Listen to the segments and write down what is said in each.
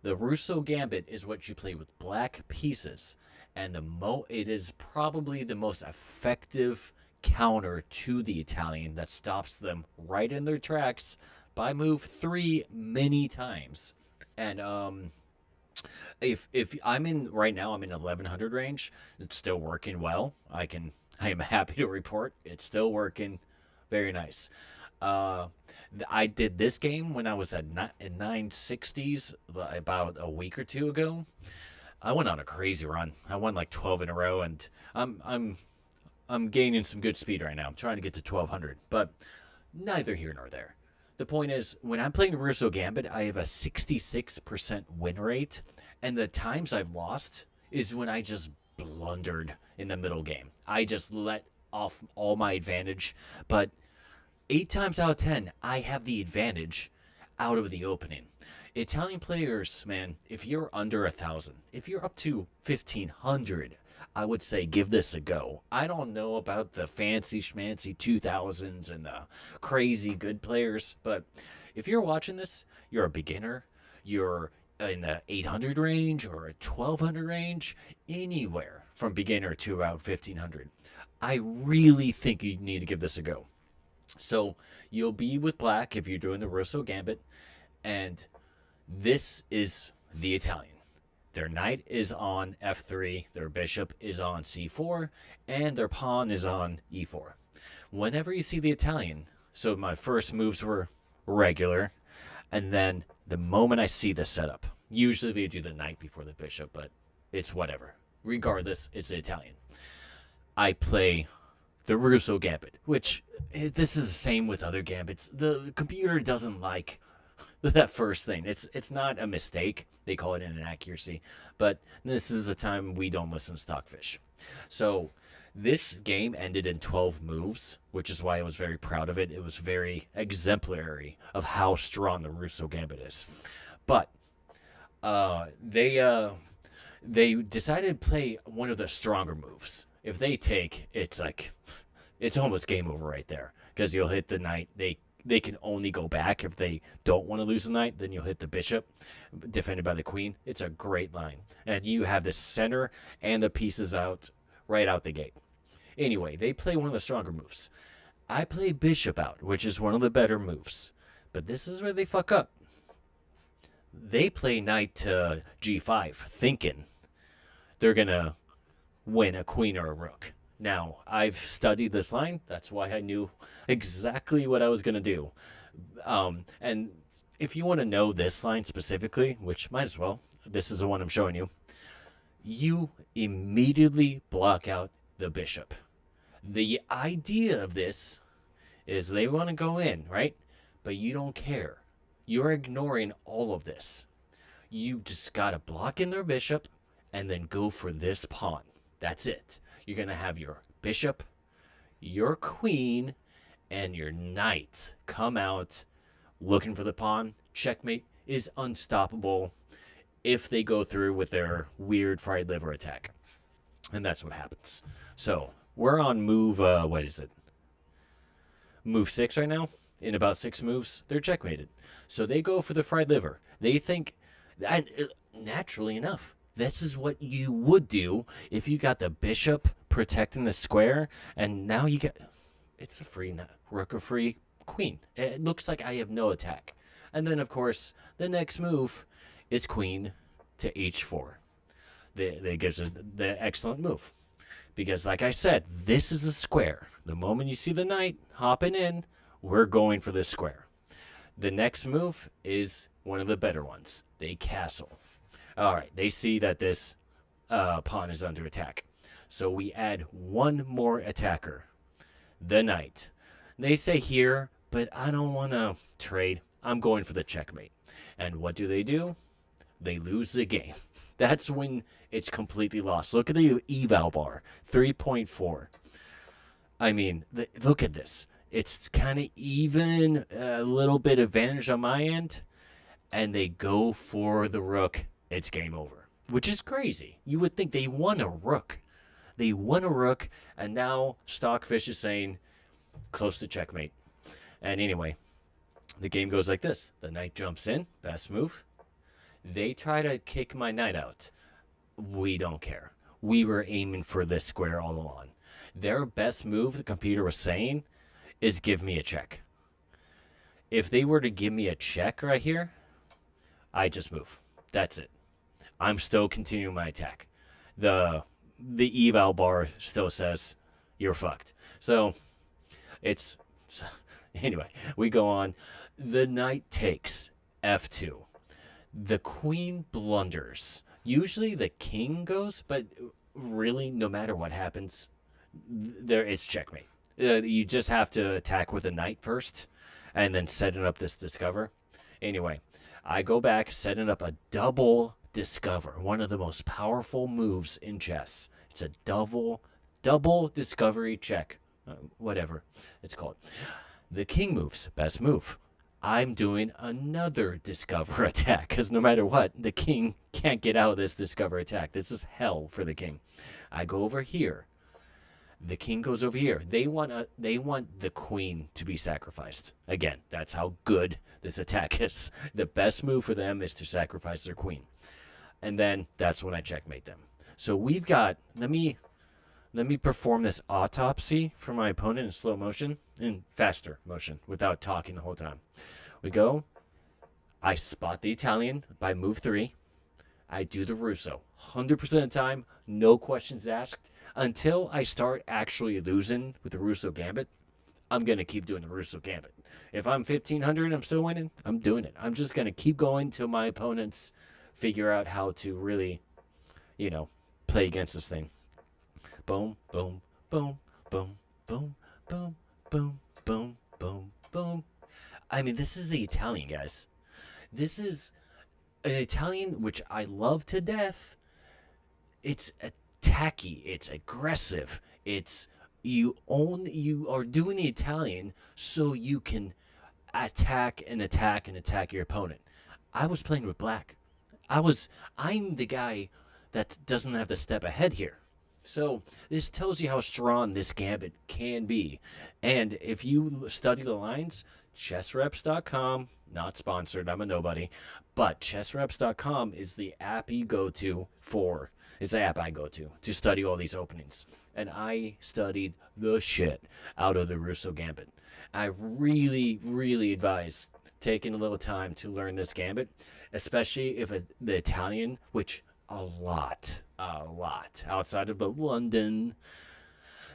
The Rousseau Gambit is what you play with black pieces, and it is probably the most effective counter to the Italian that stops them right in their tracks by move 3 many times. And if I'm in right now, I'm in 1100 range. It's still working well. I am happy to report it's still working. Very nice. Uh, I did this game when I was at in 960s about a week or two ago. I went on a crazy run. I won like 12 in a row, and I'm I'm I'm gaining some good speed right now. I'm trying to get to 1200, but neither here nor there. The point is, when I'm playing Russo Gambit, I have a 66% win rate, and the times I've lost is when I just blundered in the middle game. I just let off all my advantage, but 8 times out of 10, I have the advantage out of the opening. Italian players, man, if you're under 1,000, if you're up to 1,500, I would say give this a go. I don't know about the fancy schmancy 2000s and the crazy good players, but if you're watching this, you're a beginner, you're in the 800 range or a 1200 range, anywhere from beginner to about 1500. I really think you need to give this a go. So you'll be with black if you're doing the Rosso Gambit, and this is the Italian. Their knight is on f3, their bishop is on c4, and their pawn is on e4. Whenever you see the Italian, so my first moves were regular, and then the moment I see this setup, usually they do the knight before the bishop, but it's whatever. Regardless, it's the Italian. I play the Russo Gambit, which this is the same with other gambits. The computer doesn't like that first thing. It's not a mistake. They call it an inaccuracy, but this is a time we don't listen to Stockfish. So this game ended in 12 moves, which is why I was very proud of it. It was very exemplary of how strong the Russo Gambit is. But uh, they uh, they decided to play one of the stronger moves. If they take, it's like it's almost game over right there because you'll hit the knight. They can only go back if they don't want to lose the knight. Then you'll hit the bishop, defended by the queen. It's a great line, and you have the center and the pieces out right out the gate. Anyway, they play one of the stronger moves. I play bishop out, which is one of the better moves, but this is where they fuck up. They play knight to g5, thinking they're gonna win a queen or a rook. Now, I've studied this line. That's why I knew exactly what I was going to do. And if you want to know this line specifically, which might as well, this is the one I'm showing you, you immediately block out the bishop. The idea of this is they want to go in, right? But you don't care. You're ignoring all of this. You just got to block in their bishop and then go for this pawn. That's it. You're going to have your bishop, your queen, and your knight come out looking for the pawn. Checkmate is unstoppable if they go through with their weird fried liver attack. And that's what happens. So we're on move, what is it? Move 6 right now. In about 6 moves, they're checkmated. So they go for the fried liver. They think, and naturally enough, this is what you would do if you got the bishop protecting the square, and now you get it's a free rook, a free queen. It looks like I have no attack. And then, of course, the next move is queen to h4. That gives us the excellent move. Because, like I said, this is a square. The moment you see the knight hopping in, we're going for this square. The next move is one of the better ones. They castle. All right, they see that this pawn is under attack. So we add one more attacker, the knight. They say here, but I don't want to trade. I'm going for the checkmate. And what do? They lose the game. That's when it's completely lost. Look at the eval bar, 3.4. I mean, look at this. It's kind of even, a little bit advantage on my end, and they go for the rook. It's game over, which is crazy. You would think they won a rook. They won a rook, and now Stockfish is saying close to checkmate. And anyway, the game goes like this. The knight jumps in, best move. They try to kick my knight out. We don't care. We were aiming for this square all along. Their best move, the computer was saying, is give me a check. If they were to give me a check right here, I just move. That's it. I'm still continuing my attack. The eval bar still says you're fucked. So it's anyway, we go on. The knight takes f2. The queen blunders. Usually the king goes, but really, no matter what happens, there it's checkmate. You just have to attack with a knight first, and then setting up this discover. Anyway, I go back, setting up a double discover, one of the most powerful moves in chess. It's a double discovery check, whatever it's called. The king moves, best move. I'm doing another discover attack because no matter what, the king can't get out of this discover attack. This is hell for the king. I go over here. The king goes over here. They want the queen to be sacrificed. Again, that's how good this attack is. The best move for them is to sacrifice their queen. And then that's when I checkmate them. So we've got let me perform this autopsy for my opponent in slow motion, in faster motion, without talking the whole time. We go. I spot the Italian by move 3. I do the Rousseau. 100% of the time, no questions asked. Until I start actually losing with the Rousseau Gambit, I'm going to keep doing the Rousseau Gambit. If I'm 1,500 and I'm still winning, I'm doing it. I'm just going to keep going till my opponents figure out how to really, play against this thing. Boom, boom, boom, boom, boom, boom, boom, boom, boom, boom. I mean, this is the Italian, guys. This is an Italian which I love to death. It's attacky. It's aggressive. It's you are doing the Italian so you can attack and attack and attack your opponent. I was playing with black. I'm the guy that doesn't have the step ahead here. So this tells you how strong this gambit can be. And if you study the lines, chessreps.com, not sponsored, I'm a nobody, but chessreps.com is the app you go to it's the app I go to study all these openings. And I studied the shit out of the Rousseau Gambit. I really, really advise taking a little time to learn this gambit, especially if the Italian, which a lot outside of the London,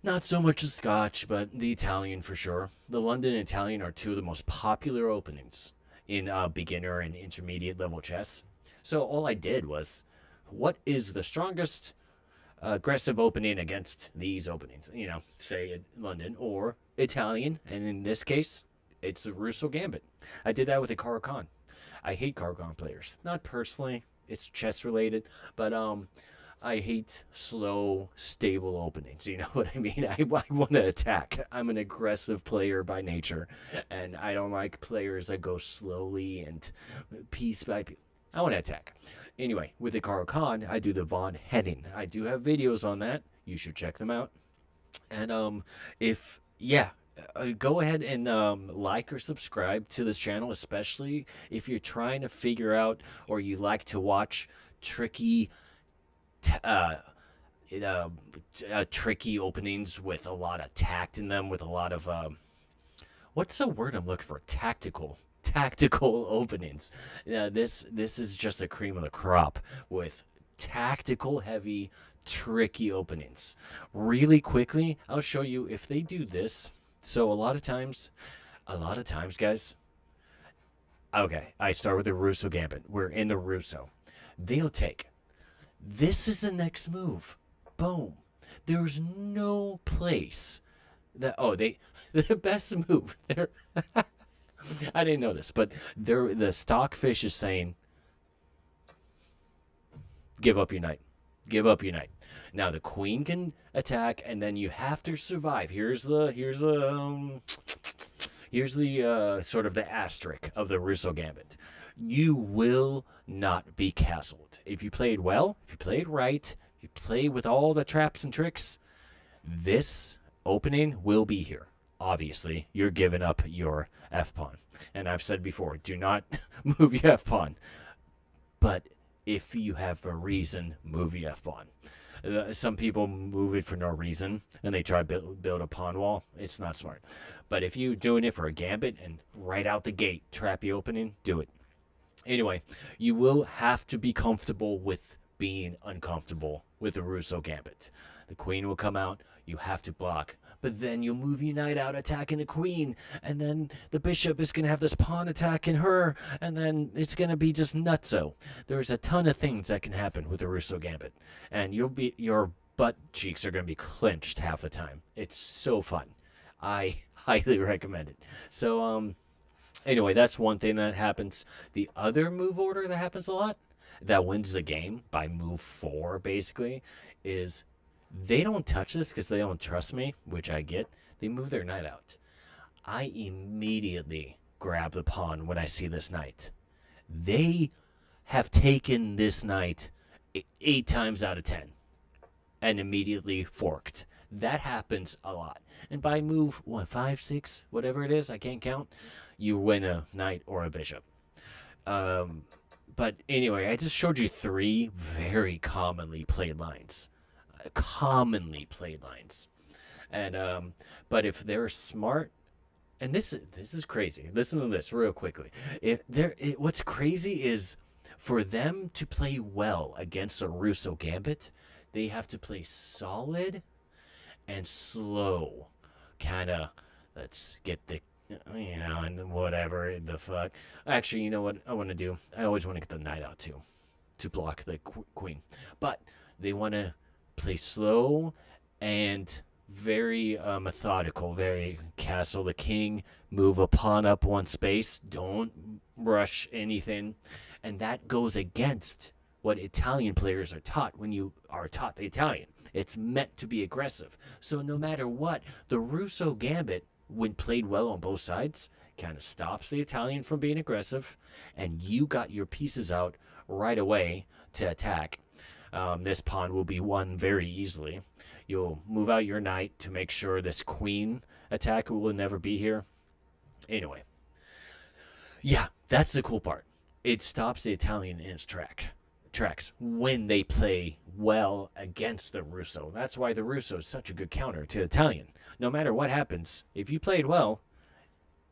not so much the Scotch, but the Italian for sure. The London and Italian are two of the most popular openings in beginner and intermediate level chess. So all I did was, what is the strongest aggressive opening against these openings? Say London or Italian, and in this case, it's the Rousseau Gambit. I did that with the Caro-Kann. I hate Caro-Kann players. Not personally. It's chess related, but I hate slow, stable openings. You know what I mean? I want to attack. I'm an aggressive player by nature, and I don't like players that go slowly and piece by piece. I want to attack. Anyway, with the Caro-Kann, I do the Von Henning. I do have videos on that. You should check them out. And go ahead and like or subscribe to this channel, especially if you're trying to figure out or you like to watch tricky tricky openings with a lot of tact in them, with a lot of what's the word I'm looking for? Tactical openings. This is just a cream of the crop with tactical heavy tricky openings. Really quickly, I'll show you if they do this. So a lot of times, guys. Okay, I start with the Rousseau Gambit. We're in the Rousseau. They'll take. This is the next move. Boom. There's no place that the best move. They're I didn't know this, but the stockfish is saying, give up your knight. Give up your knight. Now the queen can attack, and then you have to survive. Here's the sort of the asterisk of the Rousseau Gambit. You will not be castled. If you played well, if you played right, if you play with all the traps and tricks, this opening will be here. Obviously, you're giving up your f-pawn. And I've said before, do not move your f-pawn. But if you have a reason, move your F pawn. Some people move it for no reason and they try to build a pawn wall. It's not smart. But if you're doing it for a gambit and right out the gate, trappy opening, do it. Anyway, you will have to be comfortable with being uncomfortable with the Rousseau Gambit. The queen will come out, you have to block, but then you'll move your knight out attacking the queen, and then the bishop is going to have this pawn attacking her, and then it's going to be just nutso. There's a ton of things that can happen with the Rousseau Gambit, and your butt cheeks are going to be clenched half the time. It's so fun. I highly recommend it. So, anyway, that's one thing that happens. The other move order that happens a lot, that wins the game by move 4, basically, is they don't touch this because they don't trust me, which I get. They move their knight out. I immediately grab the pawn when I see this knight. They have taken this knight 8 times out of 10 and immediately forked. That happens a lot. And by move, 5, 6, whatever it is, I can't count, you win a knight or a bishop. But anyway, I just showed you 3 very commonly played lines. And but if they're smart, and this is crazy. Listen to this real quickly. What's crazy is for them to play well against a Rousseau Gambit, they have to play solid and slow. Kind of, let's get the, and whatever the fuck. Actually, you know what I want to do? I always want to get the knight out too, to block the queen. But they want to play slow and very methodical, very castle the king, move a pawn up one space, don't rush anything. And that goes against what Italian players are taught when you are taught the Italian. It's meant to be aggressive. So no matter what, the Rousseau Gambit, when played well on both sides, kind of stops the Italian from being aggressive, and you got your pieces out right away to attack. This pawn will be won very easily. You'll move out your knight to make sure this queen attack will never be here. Anyway, yeah, that's the cool part. It stops the Italian in its tracks when they play well against the Rousseau. That's why the Rousseau is such a good counter to Italian. No matter what happens, if you played well,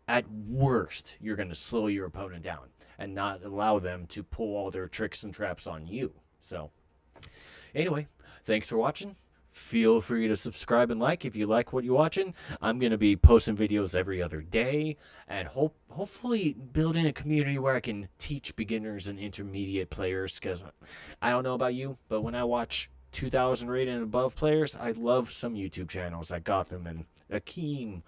at worst, you're going to slow your opponent down and not allow them to pull all their tricks and traps on you. So, anyway, thanks for watching. Feel free to subscribe and like if you like what you're watching. I'm going to be posting videos every other day and hopefully building a community where I can teach beginners and intermediate players, because I don't know about you, but when I watch 2,000 rated and above players, I love some YouTube channels like Gotham and Akeem,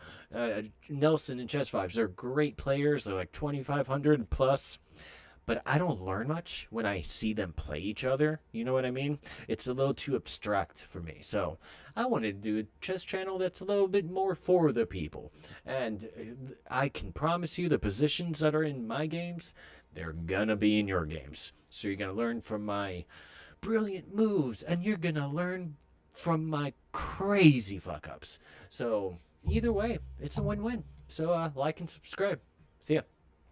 Nelson and Chess Vibes. They're great players. They're like 2,500 plus. But I don't learn much when I see them play each other. You know what I mean? It's a little too abstract for me. So I wanted to do a chess channel that's a little bit more for the people. And I can promise you the positions that are in my games, they're gonna be in your games. So you're gonna learn from my brilliant moves, and you're gonna learn from my crazy fuck-ups. So either way, it's a win-win. So like and subscribe. See ya.